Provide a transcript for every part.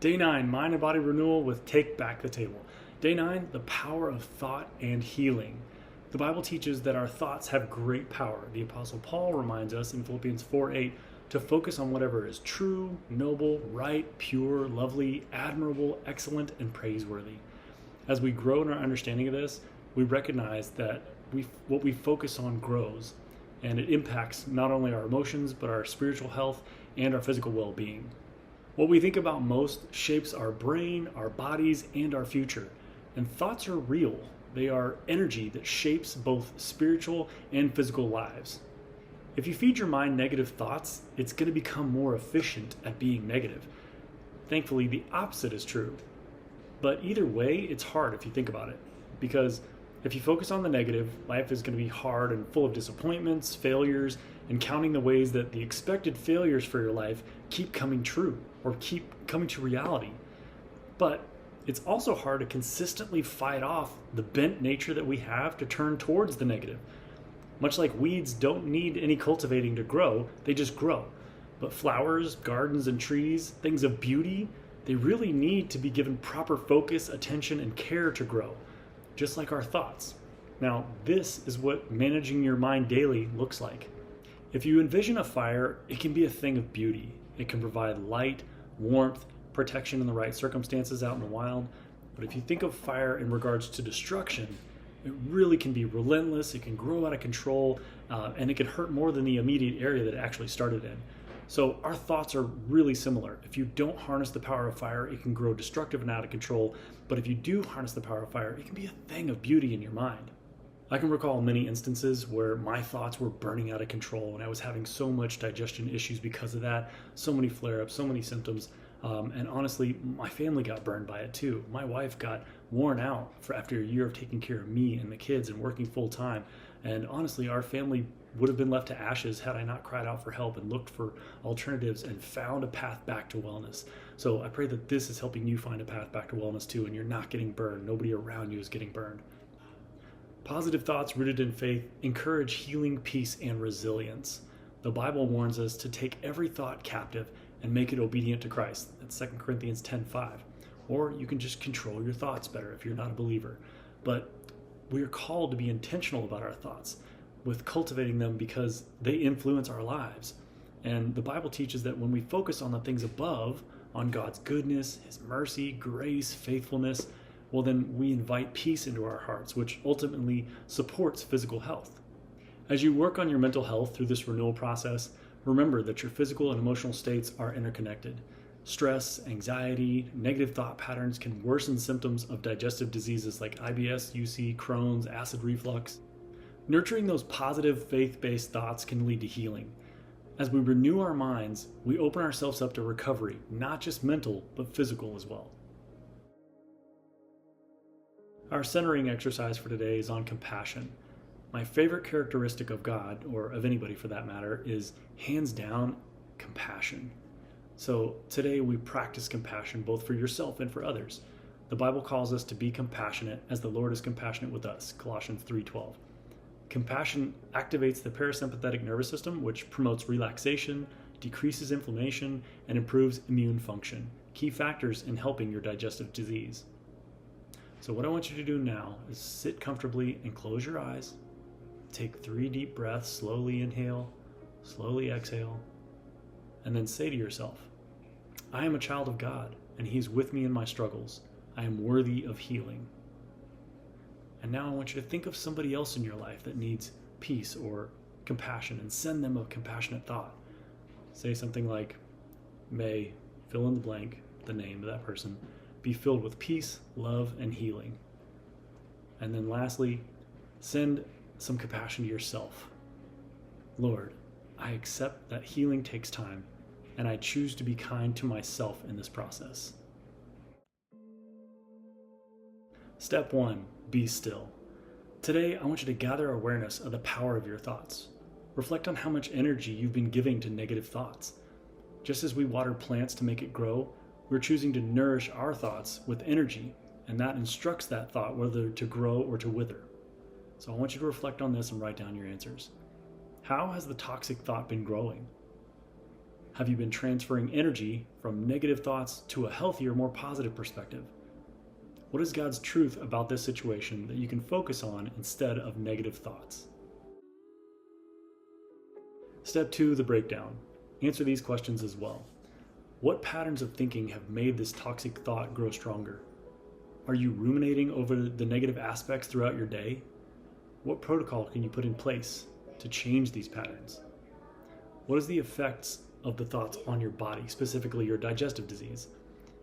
Day 9, Mind and Body Renewal with Take Back the Table. Day 9, the power of thought and healing. The Bible teaches that our thoughts have great power. The Apostle Paul reminds us in Philippians 4:8 to focus on whatever is true, noble, right, pure, lovely, admirable, excellent, and praiseworthy. As we grow in our understanding of this, we recognize that what we focus on grows, and it impacts not only our emotions, but our spiritual health and our physical well-being. What we think about most shapes our brain, our bodies, and our future. And thoughts are real. They are energy that shapes both spiritual and physical lives. If you feed your mind negative thoughts, it's going to become more efficient at being negative. Thankfully, the opposite is true. But either way, it's hard if you think about it. Because if you focus on the negative, life is going to be hard and full of disappointments, failures, and counting the ways that the expected failures for your life keep coming true or keep coming to reality. But it's also hard to consistently fight off the bent nature that we have to turn towards the negative. Much like weeds don't need any cultivating to grow, they just grow. But flowers, gardens, and trees, things of beauty, they really need to be given proper focus, attention, and care to grow, just like our thoughts. Now, this is what managing your mind daily looks like. If you envision a fire, it can be a thing of beauty. It can provide light, warmth, protection in the right circumstances out in the wild. But if you think of fire in regards to destruction, it really can be relentless, it can grow out of control, and it can hurt more than the immediate area that it actually started in. So our thoughts are really similar. If you don't harness the power of fire, it can grow destructive and out of control. But if you do harness the power of fire, it can be a thing of beauty in your mind. I can recall many instances where my thoughts were burning out of control and I was having so much digestion issues because of that, so many flare-ups, so many symptoms. And honestly, my family got burned by it too. My wife got worn out after a year of taking care of me and the kids and working full time. And honestly, our family would have been left to ashes had I not cried out for help and looked for alternatives and found a path back to wellness. So I pray that this is helping you find a path back to wellness too, and you're not getting burned. Nobody around you is getting burned. Positive thoughts rooted in faith encourage healing, peace, and resilience. The Bible warns us to take every thought captive and make it obedient to Christ. That's 2 Corinthians 10:5. Or you can just control your thoughts better if you're not a believer. But we are called to be intentional about our thoughts, with cultivating them because they influence our lives. And the Bible teaches that when we focus on the things above, on God's goodness, His mercy, grace, faithfulness, well, then we invite peace into our hearts, which ultimately supports physical health. As you work on your mental health through this renewal process, remember that your physical and emotional states are interconnected. Stress, anxiety, negative thought patterns can worsen symptoms of digestive diseases like IBS, UC, Crohn's, acid reflux. Nurturing those positive faith-based thoughts can lead to healing. As we renew our minds, we open ourselves up to recovery, not just mental, but physical as well. Our centering exercise for today is on compassion. My favorite characteristic of God, or of anybody for that matter, is hands down compassion. So today we practice compassion both for yourself and for others. The Bible calls us to be compassionate as the Lord is compassionate with us, Colossians 3:12. Compassion activates the parasympathetic nervous system, which promotes relaxation, decreases inflammation, and improves immune function, key factors in helping your digestive disease. So what I want you to do now is sit comfortably and close your eyes. Take 3 deep breaths, slowly inhale, slowly exhale, and then say to yourself, I am a child of God, and He is with me in my struggles. I am worthy of healing. And now I want you to think of somebody else in your life that needs peace or compassion and send them a compassionate thought. Say something like, may, fill in the blank, the name of that person, be filled with peace, love, and healing. And then lastly, send some compassion to yourself. Lord, I accept that healing takes time, and I choose to be kind to myself in this process. Step 1, be still. Today, I want you to gather awareness of the power of your thoughts. Reflect on how much energy you've been giving to negative thoughts. Just as we water plants to make it grow, we're choosing to nourish our thoughts with energy, and that instructs that thought whether to grow or to wither. So I want you to reflect on this and write down your answers. How has the toxic thought been growing? Have you been transferring energy from negative thoughts to a healthier, more positive perspective? What is God's truth about this situation that you can focus on instead of negative thoughts? Step 2, the breakdown. Answer these questions as well. What patterns of thinking have made this toxic thought grow stronger? Are you ruminating over the negative aspects throughout your day? What protocol can you put in place to change these patterns? What is the effects of the thoughts on your body, specifically your digestive disease?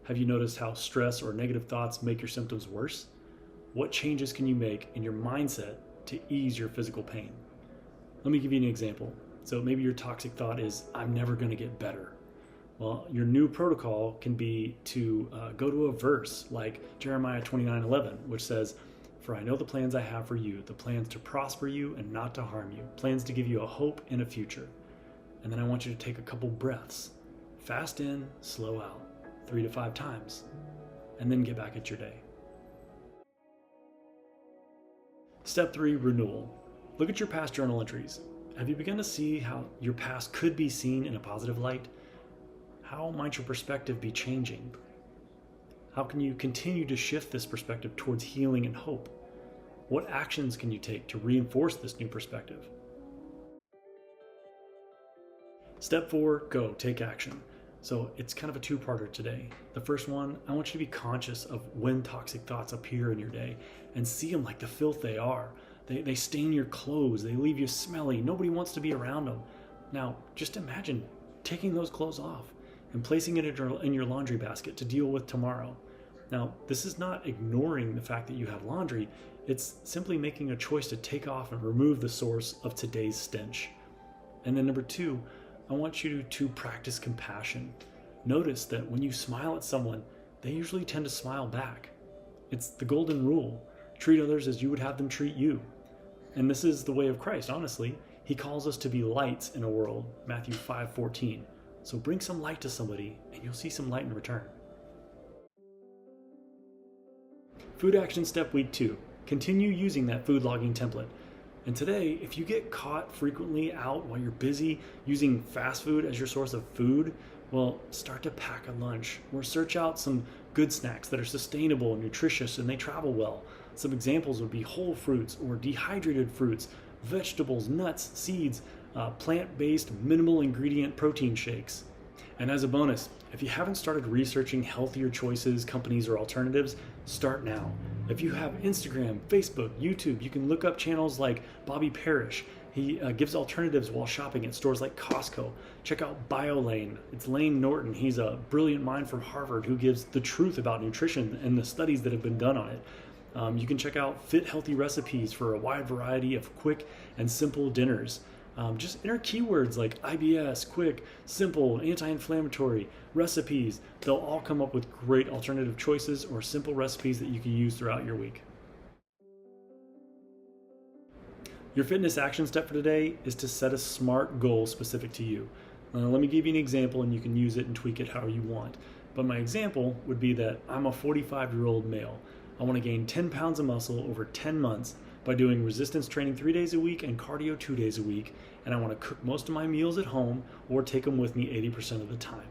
Have you noticed how stress or negative thoughts make your symptoms worse? What changes can you make in your mindset to ease your physical pain? Let me give you an example. So maybe your toxic thought is, I'm never going to get better. Well, your new protocol can be to go to a verse like Jeremiah 29:11, which says, "For I know the plans I have for you, the plans to prosper you and not to harm you, plans to give you a hope and a future." And then I want you to take a couple breaths. Fast in, slow out, 3 to 5 times, and then get back at your day. Step 3, renewal. Look at your past journal entries. Have you begun to see how your past could be seen in a positive light? How might your perspective be changing? How can you continue to shift this perspective towards healing and hope? What actions can you take to reinforce this new perspective? Step 4, go, take action. So it's kind of a two-parter today. The first one, I want you to be conscious of when toxic thoughts appear in your day and see them like the filth they are. They stain your clothes, they leave you smelly, nobody wants to be around them. Now, just imagine taking those clothes off and placing it in your laundry basket to deal with tomorrow. Now, this is not ignoring the fact that you have laundry, it's simply making a choice to take off and remove the source of today's stench. And then number 2, I want you to practice compassion. Notice that when you smile at someone, they usually tend to smile back. It's the golden rule. Treat others as you would have them treat you. And this is the way of Christ, honestly. He calls us to be lights in a world, Matthew 5:14. So bring some light to somebody and you'll see some light in return. Food action step week 2. Continue using that food logging template. And today, if you get caught frequently out while you're busy using fast food as your source of food, well, start to pack a lunch or search out some good snacks that are sustainable and nutritious and they travel well. Some examples would be whole fruits or dehydrated fruits, vegetables, nuts, seeds, plant-based minimal ingredient protein shakes. And as a bonus, if you haven't started researching healthier choices, companies, or alternatives, start now. If you have Instagram, Facebook, YouTube, you can look up channels like Bobby Parrish. He gives alternatives while shopping at stores like Costco. Check out BioLane. It's Lane Norton. He's a brilliant mind from Harvard who gives the truth about nutrition and the studies that have been done on it. You can check out Fit Healthy Recipes for a wide variety of quick and simple dinners. Just enter keywords like IBS, quick, simple, anti-inflammatory, recipes. They'll all come up with great alternative choices or simple recipes that you can use throughout your week. Your fitness action step for today is to set a SMART goal specific to you. Let me give you an example and you can use it and tweak it however you want. But my example would be that I'm a 45-year-old male. I want to gain 10 pounds of muscle over 10 months by doing resistance training 3 days a week and cardio 2 days a week, and I want to cook most of my meals at home or take them with me 80% of the time.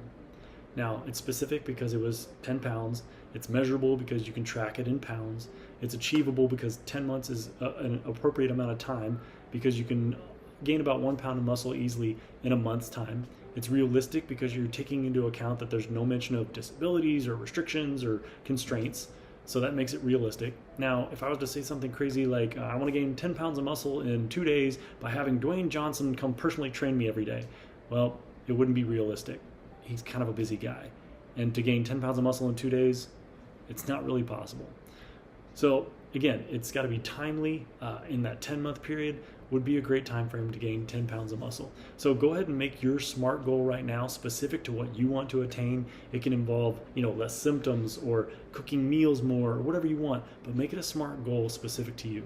Now, it's specific because it was 10 pounds, it's measurable because you can track it in pounds, it's achievable because 10 months is an appropriate amount of time because you can gain about 1 pound of muscle easily in a month's time. It's realistic because you're taking into account that there's no mention of disabilities or restrictions or constraints. So that makes it realistic. Now, if I was to say something crazy like, I want to gain 10 pounds of muscle in 2 days by having Dwayne Johnson come personally train me every day, well, it wouldn't be realistic. He's kind of a busy guy. And to gain 10 pounds of muscle in 2 days, it's not really possible. So again, it's got to be timely. In that 10-month period would be a great time frame to gain 10 pounds of muscle. So go ahead and make your SMART goal right now specific to what you want to attain. It can involve, less symptoms or cooking meals more or whatever you want, but make it a SMART goal specific to you.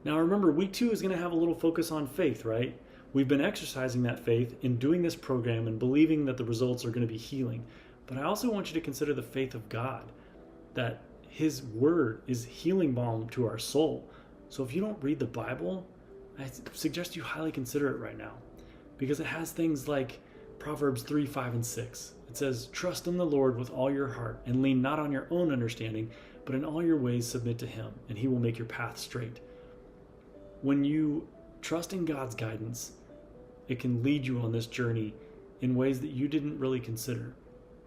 Now remember, week 2 is going to have a little focus on faith, right? We've been exercising that faith in doing this program and believing that the results are going to be healing. But I also want you to consider the faith of God, that His Word is healing balm to our soul. So if you don't read the Bible, I suggest you highly consider it right now, because it has things like Proverbs 3, 5, and 6. It says, "Trust in the Lord with all your heart, and lean not on your own understanding, but in all your ways submit to him, and he will make your path straight." When you trust in God's guidance, it can lead you on this journey in ways that you didn't really consider.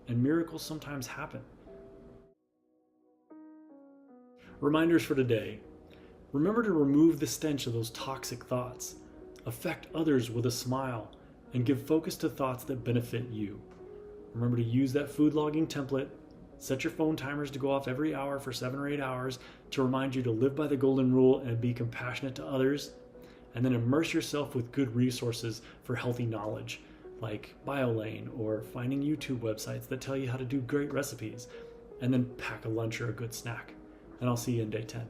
And miracles sometimes happen. Reminders for today. Remember to remove the stench of those toxic thoughts. Affect others with a smile, and give focus to thoughts that benefit you. Remember to use that food logging template. Set your phone timers to go off every hour for 7 or 8 hours to remind you to live by the golden rule and be compassionate to others. And then immerse yourself with good resources for healthy knowledge, like BioLane or finding YouTube websites that tell you how to do great recipes. And then pack a lunch or a good snack. And I'll see you in day 10.